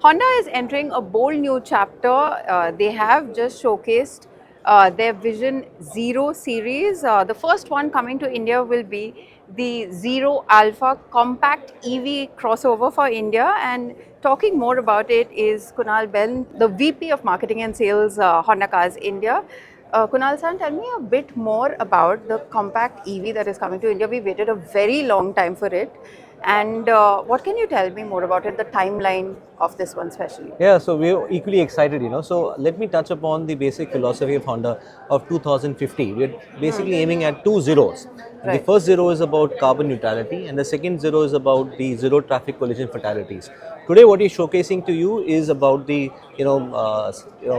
Honda is entering a bold new chapter. They have just showcased their Vision Zero series. The first one coming to India will be the Zero Alpha compact EV crossover for India. And talking more about it is Kunal Behl, the VP of Marketing and Sales, Honda Cars India. Kunal-san, tell me a bit more about the compact EV that is coming to India. We waited a very long time for it. And what can you tell me more about it, the timeline of this one especially? Yeah, so we're equally excited. So let me touch upon the basic philosophy of Honda of 2050. We're basically aiming at two zeros. The Right. first zero is about carbon neutrality, and the second zero is about the zero traffic collision fatalities. Today, what we're showcasing to you is about the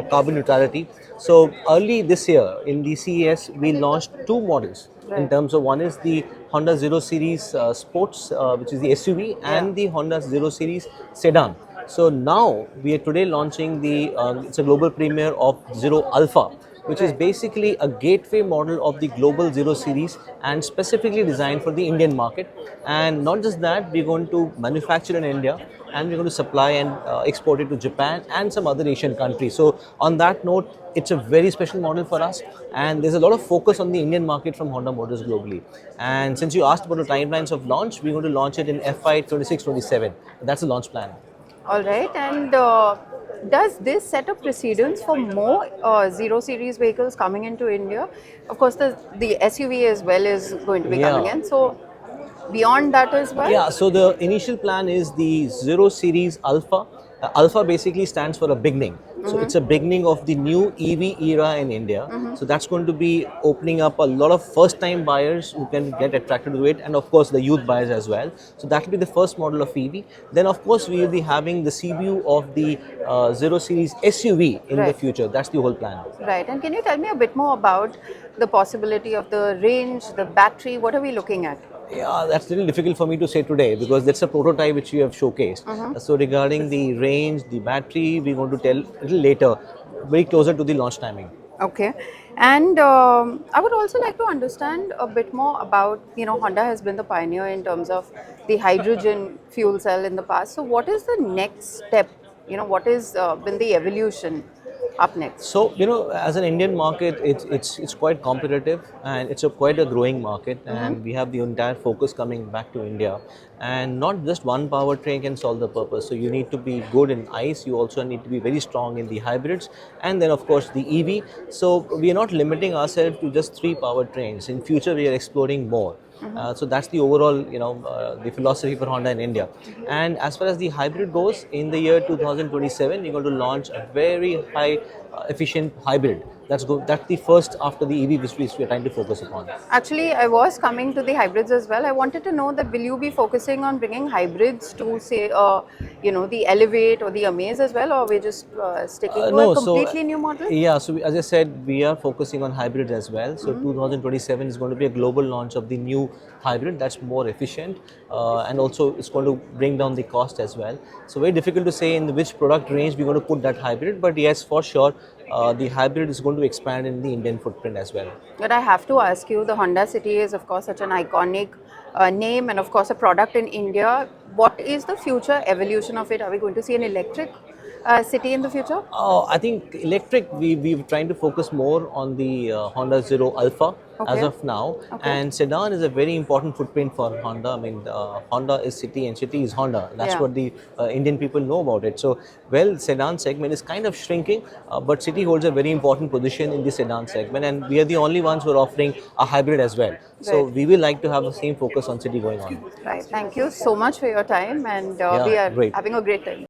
carbon neutrality. So early this year in the CES, we launched two models. In Right. terms of one is the Honda Zero Series Sports, which is the SUV, and the Honda Zero Series Sedan. So now we are today launching it's a global premiere of Zero Alpha, which is Right. basically a gateway model of the global Zero series and specifically designed for the Indian market. And not just that, we're going to manufacture in India and we're going to supply and export it to Japan and some other Asian countries. So on that note, it's a very special model for us, and there's a lot of focus on the Indian market from Honda Motors globally. And since you asked about the timelines of launch, we're going to launch it in FY 26-27. That's the launch plan. All right. And does this set a precedence for more Zero Series vehicles coming into India? Of course, the SUV as well is going to be coming Yeah. in. So beyond that as well? Yeah, so the initial plan is the Zero Series Alpha. Alpha basically stands for a beginning. So it's a beginning of the new EV era in India. So that's going to be opening up a lot of first-time buyers who can get attracted to it, and of course the youth buyers as well. So that will be the first model of EV. Then of course we will be having the CBU of the Zero Series SUV in the Right. future. That's the whole plan. Right. And can you tell me a bit more about the possibility of the range, the battery? What are we looking at? Yeah, that's a little difficult for me to say today because that's a prototype which we have showcased. So regarding the range, the battery, we're going to tell a little later, very closer to the launch timing. Okay. And I would also like to understand a bit more about, Honda has been the pioneer in terms of the hydrogen fuel cell in the past. So what is the next step? What has been the evolution up next? So as an Indian market, it's quite competitive and it's quite a growing market, and we have the entire focus coming back to India. And not just one powertrain can solve the purpose. So you need to be good in ICE. You also need to be very strong in the hybrids, and then of course the EV. So we are not limiting ourselves to just three powertrains. In future, we are exploring more. So that's the overall, the philosophy for Honda in India. And as far as the hybrid goes, in the year 2027, we're going to launch a very high efficient hybrid. That's the first after the EV which we are trying to focus upon. Actually, I was coming to the hybrids as well. I wanted to know that will you be focusing on bringing hybrids to say, the Elevate or the Amaze as well, or we're just sticking to No, a completely new model? Yeah, so as I said, we are focusing on hybrids as well. So 2027 is going to be a global launch of the new hybrid that's more efficient, and also it's going to bring down the cost as well. So very difficult to say in which product range we're going to put that hybrid, but yes, for sure, the hybrid is going to expand in the Indian footprint as well. But I have to ask you, the Honda City is of course such an iconic name and of course a product in India. What is the future evolution of it? Are we going to see an electric city in the future? I think electric, we're trying to focus more on the Honda Zero Alpha as Okay. of now. Okay. And sedan is a very important footprint for Honda. I mean, Honda is city and city is Honda. That's Yeah. what the Indian people know about it. So, well, sedan segment is kind of shrinking, but city holds a very important position in the sedan segment. And we are the only ones who are offering a hybrid as well. So, Right. we will like to have the same focus on city going on. Right. Thank you so much for your time, and Yeah, we are great. having a great time.